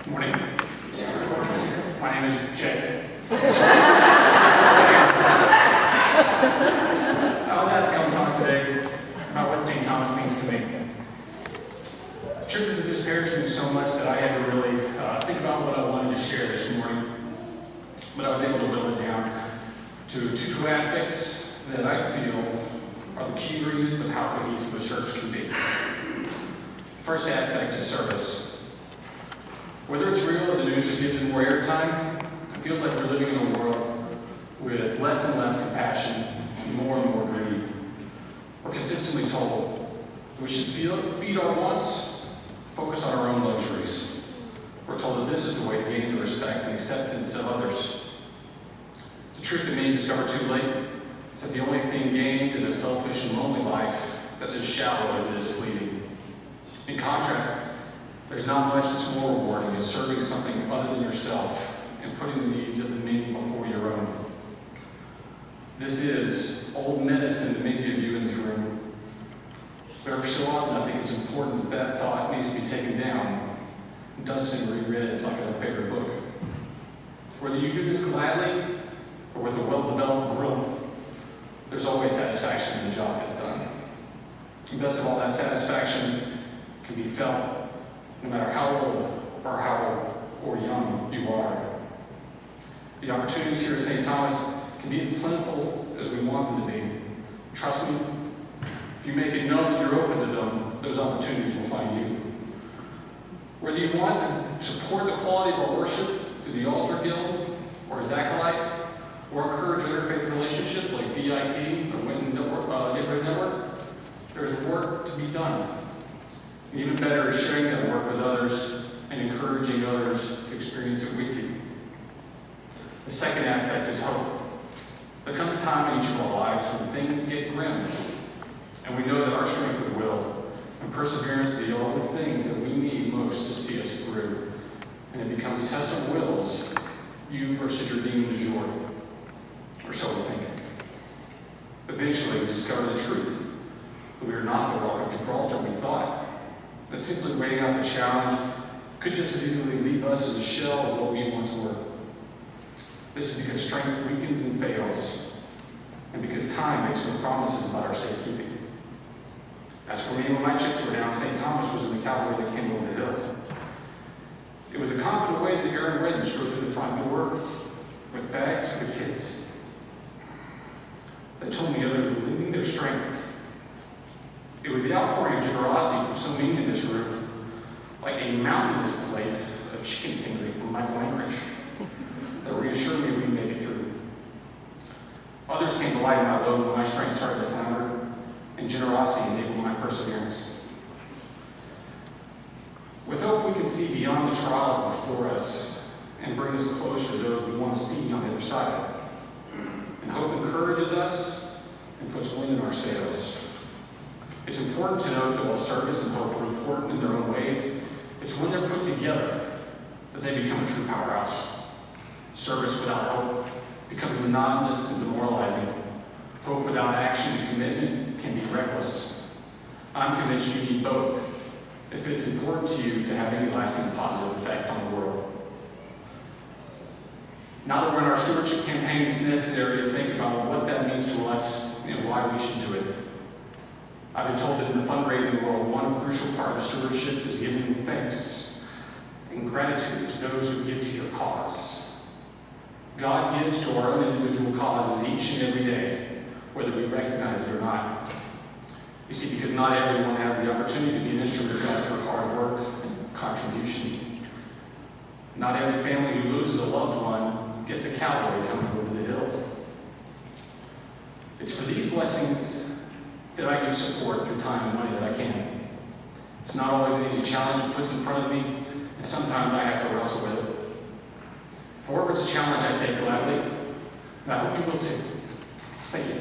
Morning. My name is Jay. I was asked to come talk today about what St. Thomas means to me. Churches of this parish mean so much that I had to really think about what I wanted to share this morning. But I was able to whittle it down to two aspects that I feel are the key ingredients of how cohesive a church can be. First aspect is service. Whether it's real or the news just gives it more airtime, it feels like we're living in a world with less and less compassion and more greed. We're consistently told that we should feed our wants, focus on our own luxuries. We're told that this is the way to gain the respect and acceptance of others. The truth that many discover too late is that the only thing gained is a selfish and lonely life that's as shallow as it is fleeting. In contrast, there's not much that's more rewarding as serving something other than yourself and putting the needs of the many before your own. This is old medicine to many of you in this room. But every so often, I think it's important that thought needs to be taken down and dusted and reread like a favorite book. Whether you do this gladly or with a well-developed grill, there's always satisfaction in the job that's done. And best of all, that satisfaction can be felt no matter how old or young you are. The opportunities here at St. Thomas can be as plentiful as we want them to be. Trust me, if you make it known that you're open to them, those opportunities will find you. Whether you want to support the quality of our worship through the Altar Guild or as acolytes, or encourage interfaith relationships like VIP or Winton Neighborhood Network, there's work to be done. Even better is sharing that work with others and encouraging others to experience it with you. The second aspect is hope. There comes a time in each of our lives when things get grim, and we know that our strength of will and perseverance will be all the things that we need most to see us through. And it becomes a test of wills, you versus your demon du jour, or so we think. Eventually, we discover the truth, that we are not the Rock of Gibraltar we thought. That simply waiting out the challenge could just as easily leave us as a shell of what we once were. This is because strength weakens and fails, and because time makes no promises about our safekeeping. As for me, when my chips were down, St. Thomas was in the cavalry that came over the hill. It was a confident way that Aaron Redden strode through the front door with bags for the kids. They told me others were losing their strength. It was the outpouring of generosity from so many in this room, like a mountainous plate of chicken fingers from Michael Anchorage, that reassured me we'd make it through. Others came to lighten my load when my strength started to flounder, and generosity enabled my perseverance. With hope, we can see beyond the trials before us and bring us closer to those we want to see on the other side. And hope encourages us and puts wind in our sails. It's important to note that while service and hope are important in their own ways, it's when they're put together that they become a true powerhouse. Service without hope becomes monotonous and demoralizing. Hope without action and commitment can be reckless. I'm convinced you need both if it's important to you to have any lasting positive effect on the world. Now that we're in our stewardship campaign, it's necessary to think about what that means to us and why we should do it. I've been told that in the fundraising world, one crucial part of stewardship is giving thanks and gratitude to those who give to your cause. God gives to our own individual causes each and every day, whether we recognize it or not. You see, because not everyone has the opportunity to be an instrument of God through hard work and contribution. Not every family who loses a loved one gets a cavalry coming over the hill. It's for these blessings that I give support through time and money that I can. It's not always an easy challenge it puts in front of me, and sometimes I have to wrestle with it. However, it's a challenge I take gladly, and I hope you will too. Thank you.